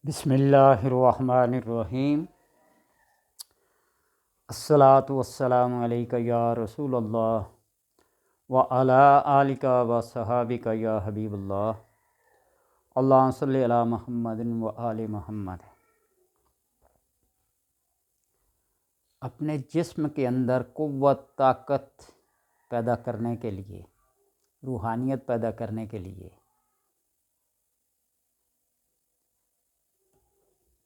بسم اللہ الرحمن الرحیم۔ الصلاۃ والسلام علیک یا رسول اللہ وعلی آلک و صحابک یا حبیب اللہ، اللہم صلی علی محمد و آل محمد۔ اپنے جسم کے اندر قوت طاقت پیدا کرنے کے لیے، روحانیت پیدا کرنے کے لیے،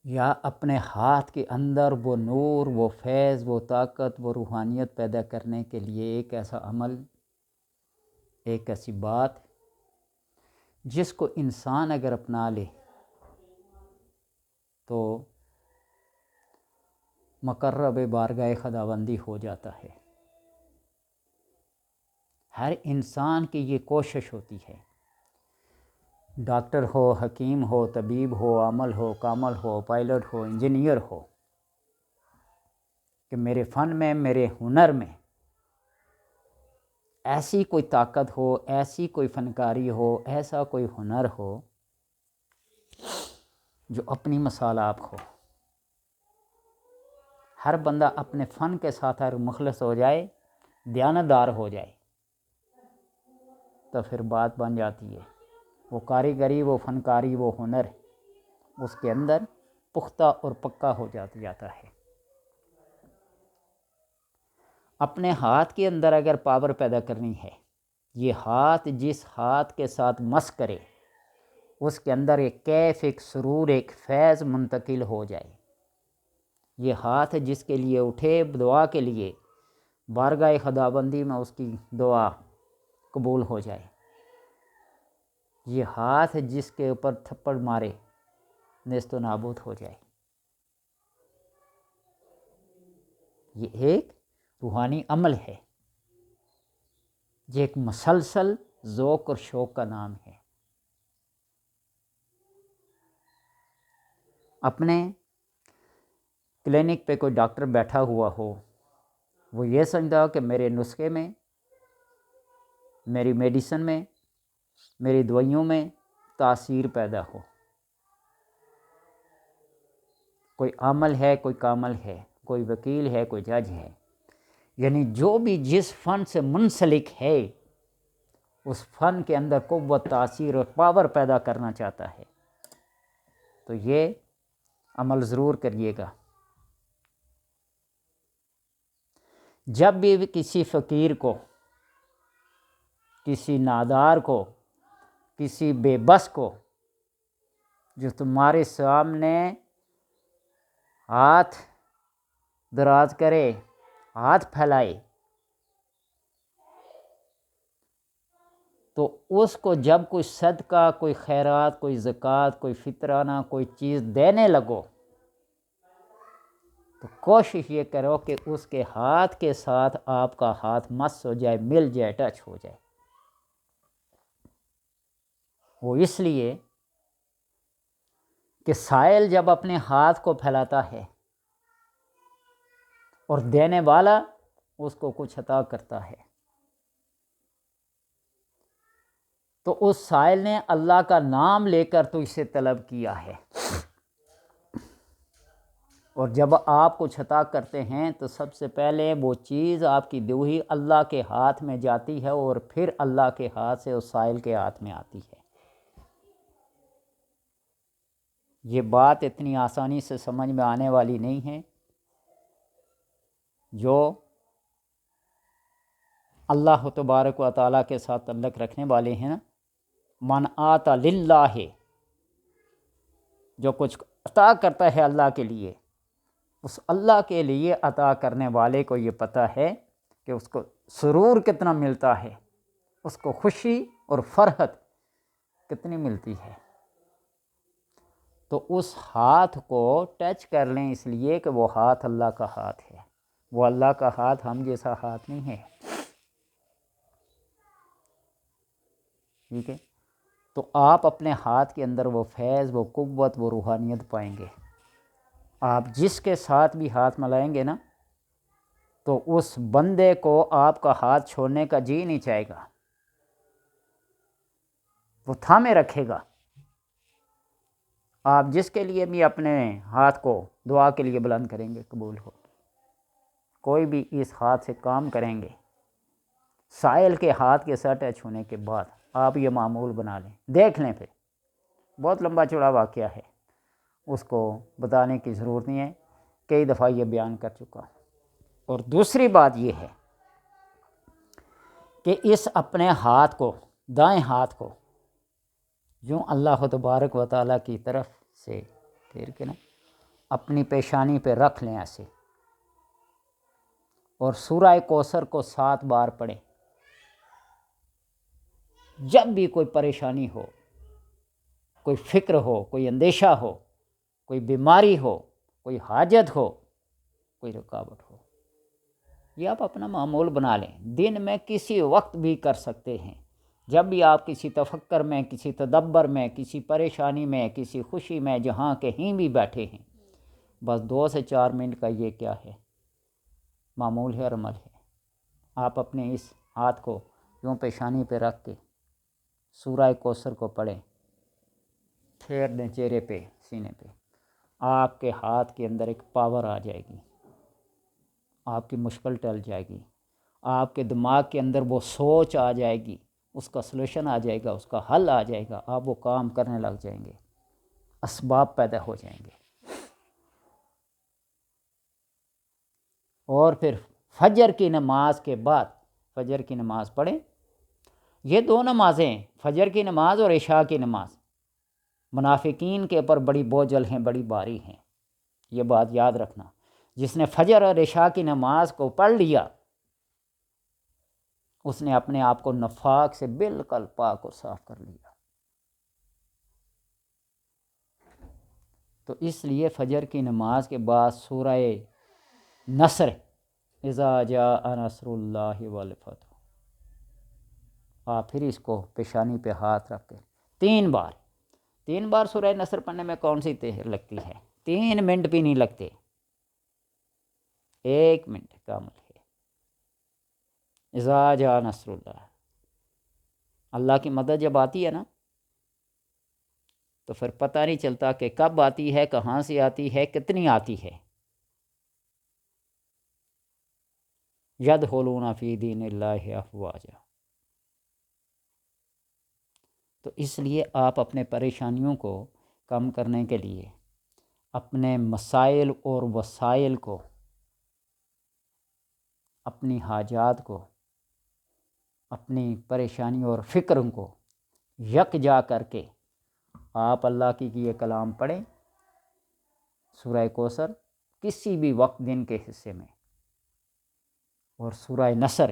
یا اپنے ہاتھ کے اندر وہ نور، وہ فیض، وہ طاقت، وہ روحانیت پیدا کرنے کے لیے ایک ایسا عمل، ایک ایسی بات جس کو انسان اگر اپنا لے تو مقرب بارگاہ خداوندی ہو جاتا ہے۔ ہر انسان کی یہ کوشش ہوتی ہے، ڈاکٹر ہو، حکیم ہو، طبیب ہو، عامل ہو، کامل ہو، پائلٹ ہو، انجینئر ہو، کہ میرے فن میں، میرے ہنر میں ایسی کوئی طاقت ہو، ایسی کوئی فنکاری ہو، ایسا کوئی ہنر ہو جو اپنی مثال آپ ہو۔ ہر بندہ اپنے فن کے ساتھ اگر مخلص ہو جائے، دیانتدار ہو جائے، تو پھر بات بن جاتی ہے۔ وہ کاریگری، وہ فنکاری، وہ ہنر اس کے اندر پختہ اور پکا ہو جاتا ہے۔ اپنے ہاتھ کے اندر اگر پاور پیدا کرنی ہے، یہ ہاتھ جس ہاتھ کے ساتھ مس کرے اس کے اندر ایک کیف، ایک سرور، ایک فیض منتقل ہو جائے۔ یہ ہاتھ جس کے لیے اٹھے دعا کے لیے، بارگاہ خداوندی میں اس کی دعا قبول ہو جائے۔ یہ ہاتھ جس کے اوپر تھپڑ مارے نیست و نابود ہو جائے۔ یہ ایک روحانی عمل ہے، یہ ایک مسلسل ذوق اور شوق کا نام ہے۔ اپنے کلینک پہ کوئی ڈاکٹر بیٹھا ہوا ہو، وہ یہ سمجھتا ہو کہ میرے نسخے میں، میری میڈیسن میں، میری دوائیوں میں تاثیر پیدا ہو۔ کوئی عامل ہے، کوئی کامل ہے، کوئی وکیل ہے، کوئی جج ہے، یعنی جو بھی جس فن سے منسلک ہے اس فن کے اندر قوت، تاثیر اور پاور پیدا کرنا چاہتا ہے، تو یہ عمل ضرور کریے گا۔ جب بھی کسی فقیر کو، کسی نادار کو، کسی بے بس کو جو تمہارے سامنے ہاتھ دراز کرے، ہاتھ پھیلائے، تو اس کو جب کوئی صدقہ، کوئی خیرات، کوئی زکوٰۃ، کوئی فطرانہ کوئی چیز دینے لگو، تو کوشش یہ کرو کہ اس کے ہاتھ کے ساتھ آپ کا ہاتھ مس ہو جائے، مل جائے، ٹچ ہو جائے۔ وہ اس لیے کہ سائل جب اپنے ہاتھ کو پھیلاتا ہے اور دینے والا اس کو کچھ عطا کرتا ہے، تو اس سائل نے اللہ کا نام لے کر تو اسے طلب کیا ہے، اور جب آپ کچھ عطا کرتے ہیں تو سب سے پہلے وہ چیز آپ کی دی ہوئی اللہ کے ہاتھ میں جاتی ہے، اور پھر اللہ کے ہاتھ سے اس سائل کے ہاتھ میں آتی ہے۔ یہ بات اتنی آسانی سے سمجھ میں آنے والی نہیں ہے۔ جو اللہ تبارک و تعالیٰ کے ساتھ تعلق رکھنے والے ہیں نا، من آتا للہ، جو کچھ عطا کرتا ہے اللہ کے لیے، اس اللہ کے لیے عطا کرنے والے کو یہ پتہ ہے کہ اس کو سرور کتنا ملتا ہے، اس کو خوشی اور فرحت کتنی ملتی ہے۔ تو اس ہاتھ کو ٹچ کر لیں، اس لیے کہ وہ ہاتھ اللہ کا ہاتھ ہے۔ وہ اللہ کا ہاتھ ہم جیسا ہاتھ نہیں ہے، ٹھیک ہے؟ تو آپ اپنے ہاتھ کے اندر وہ فیض، وہ قوت، وہ روحانیت پائیں گے۔ آپ جس کے ساتھ بھی ہاتھ ملائیں گے نا، تو اس بندے کو آپ کا ہاتھ چھوڑنے کا جی نہیں چاہے گا، وہ تھامے رکھے گا، آپ جس کے لیے بھی اپنے ہاتھ کو دعا کے لیے بلند کریں گے قبول ہو۔ کوئی بھی اس ہاتھ سے کام کریں گے، سائل کے ہاتھ کے ساتھ ٹچ ہونے کے بعد آپ یہ معمول بنا لیں، دیکھ لیں۔ پھر بہت لمبا چوڑا واقعہ ہے، اس کو بتانے کی ضرورت نہیں ہے، کئی دفعہ یہ بیان کر چکا ہوں۔ اور دوسری بات یہ ہے کہ اس اپنے ہاتھ کو، دائیں ہاتھ کو یوں اللہ تبارک و تعالیٰ کی طرف سے پھیر کے نا اپنی پیشانی پہ رکھ لیں ایسے، اور سورہ کوثر کو 7 بار پڑھیں۔ جب بھی کوئی پریشانی ہو، کوئی فکر ہو، کوئی اندیشہ ہو، کوئی بیماری ہو، کوئی حاجت ہو، کوئی رکاوٹ ہو، یہ آپ اپنا معمول بنا لیں۔ دن میں کسی وقت بھی کر سکتے ہیں، جب بھی آپ کسی تفکر میں، کسی تدبر میں، کسی پریشانی میں، کسی خوشی میں، جہاں کہیں بھی بیٹھے ہیں، بس 2 سے 4 منٹ کا یہ کیا ہے، معمول ہے اور عمل ہے۔ آپ اپنے اس ہاتھ کو یوں پیشانی پہ رکھ کے سورہ کوثر کو پڑھیں، پھیر دیں چہرے پہ، سینے پہ، آپ کے ہاتھ کے اندر ایک پاور آ جائے گی، آپ کی مشکل ٹل جائے گی، آپ کے دماغ کے اندر وہ سوچ آ جائے گی، اس کا سلوشن آ جائے گا، اس کا حل آ جائے گا، آپ وہ کام کرنے لگ جائیں گے، اسباب پیدا ہو جائیں گے۔ اور پھر فجر کی نماز کے بعد فجر کی نماز پڑھیں۔ یہ 2 نمازیں، فجر کی نماز اور عشاء کی نماز، منافقین کے اوپر بڑی بوجھل ہیں، بڑی باری ہیں، یہ بات یاد رکھنا۔ جس نے فجر اور عشاء کی نماز کو پڑھ لیا، اس نے اپنے آپ کو نفاق سے بالکل پاک اور صاف کر لیا۔ تو اس لیے فجر کی نماز کے بعد سورہ نصر، اذا جاء نصر اللہ والفتح، آپ پھر اس کو پیشانی پہ ہاتھ رکھ کے 3 بار سورہ نصر پڑھنے میں کون سی دیر لگتی ہے؟ 3 منٹ بھی نہیں لگتے، 1 منٹ کا عمل ہے۔ اذا جاء نصر اللہ، اللہ کی مدد جب آتی ہے نا، تو پھر پتہ نہیں چلتا کہ کب آتی ہے، کہاں سے آتی ہے، کتنی آتی ہے۔ یدخلون فی دین اللہ افواجا۔ تو اس لیے آپ اپنے پریشانیوں کو کم کرنے کے لیے اپنے مسائل اور وسائل کو، اپنی حاجات کو، اپنی پریشانی اور فکروں کو یکجا کر کے آپ اللہ کی یہ کلام پڑھیں، سورہ کوثر کسی بھی وقت دن کے حصے میں، اور سورہ نصر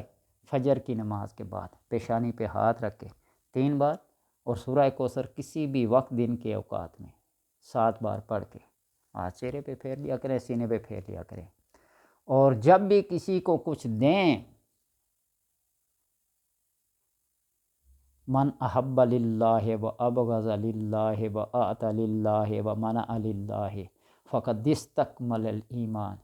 فجر کی نماز کے بعد پیشانی پہ ہاتھ رکھ کے 3 بار، اور سورہ کوثر کسی بھی وقت دن کے اوقات میں 7 بار پڑھ کے ہاتھ چہرے پہ پھیر لیا کریں، سینے پہ پھیر لیا کریں۔ اور جب بھی کسی کو کچھ دیں، من احب للہ و ابغض للہ و اعطى للہ و منع للہ فقد استکمل الایمان۔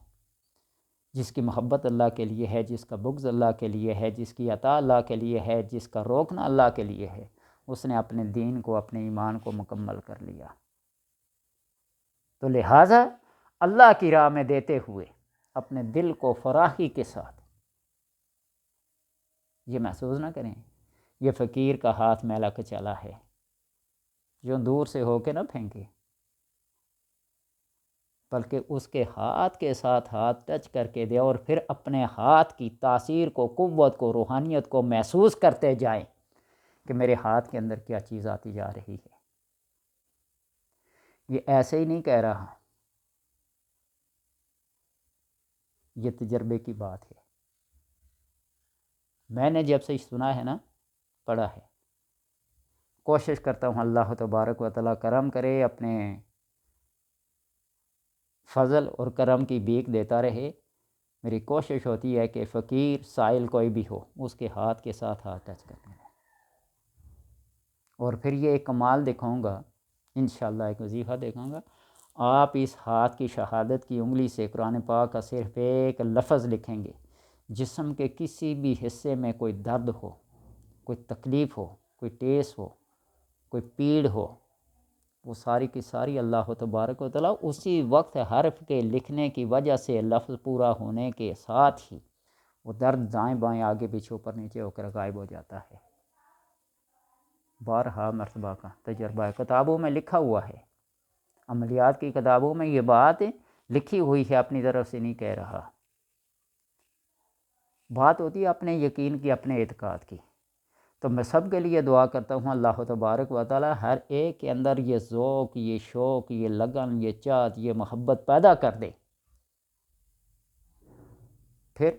جس کی محبت اللہ کے لیے ہے، جس کا بغض اللہ کے لیے ہے، جس کی عطا اللہ کے لیے ہے، جس کا روکنا اللہ کے لیے ہے، اس نے اپنے دین کو، اپنے ایمان کو مکمل کر لیا۔ تو لہٰذا اللہ کی راہ میں دیتے ہوئے اپنے دل کو فراخی کے ساتھ یہ محسوس نہ کریں یہ فقیر کا ہاتھ میلا کچلا ہے، جو دور سے ہو کے نہ پھینکے، بلکہ اس کے ہاتھ کے ساتھ ہاتھ ٹچ کر کے دے، اور پھر اپنے ہاتھ کی تاثیر کو، قوت کو، روحانیت کو محسوس کرتے جائیں کہ میرے ہاتھ کے اندر کیا چیز آتی جا رہی ہے۔ یہ ایسے ہی نہیں کہہ رہا، یہ تجربے کی بات ہے۔ میں نے جب سے سنا ہے نا، پڑھا ہے، کوشش کرتا ہوں اللہ تبارک و تعالیٰ کرم کرے، اپنے فضل اور کرم کی بھیک دیتا رہے۔ میری کوشش ہوتی ہے کہ فقیر سائل کوئی بھی ہو، اس کے ہاتھ کے ساتھ ہاتھ ٹچ کرنا ہے، اور پھر یہ ایک کمال دکھاؤں گا، انشاءاللہ ایک وظیفہ دکھاؤں گا۔ آپ اس ہاتھ کی شہادت کی انگلی سے قرآن پاک کا صرف ایک لفظ لکھیں گے، جسم کے کسی بھی حصے میں کوئی درد ہو، کوئی تکلیف ہو، کوئی ٹیس ہو، کوئی پیڑ ہو، وہ ساری کی ساری اللہ تبارک و تعالیٰ اسی وقت حرف کے لکھنے کی وجہ سے لفظ پورا ہونے کے ساتھ ہی وہ درد دائیں بائیں آگے پیچھے اوپر نیچے ہو کر غائب ہو جاتا ہے۔ بارہا مرتبہ کا تجربہ ہے، کتابوں میں لکھا ہوا ہے، عملیات کی کتابوں میں یہ بات لکھی ہوئی ہے، اپنی طرف سے نہیں کہہ رہا۔ بات ہوتی ہے اپنے یقین کی، اپنے اعتقاد کی۔ تو میں سب کے لیے دعا کرتا ہوں اللہ تبارک و تعالی ہر ایک کے اندر یہ ذوق، یہ شوق، یہ لگن، یہ چاہت، یہ محبت پیدا کر دے۔ پھر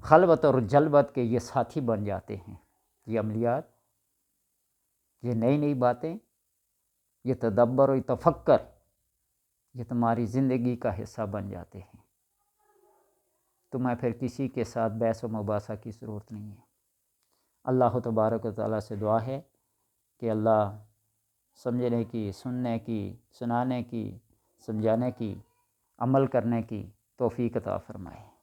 خلوت اور جلوت کے یہ ساتھی بن جاتے ہیں، یہ عملیات، یہ نئی نئی باتیں، یہ تدبر و تفکر، یہ تمہاری زندگی کا حصہ بن جاتے ہیں۔ تمہیں پھر کسی کے ساتھ بحث و مباحثہ کی ضرورت نہیں ہے۔ اللہ تبارک و تعالیٰ سے دعا ہے کہ اللہ سمجھنے کی، سننے کی، سنانے کی، سمجھانے کی، عمل کرنے کی توفیق عطا فرمائے۔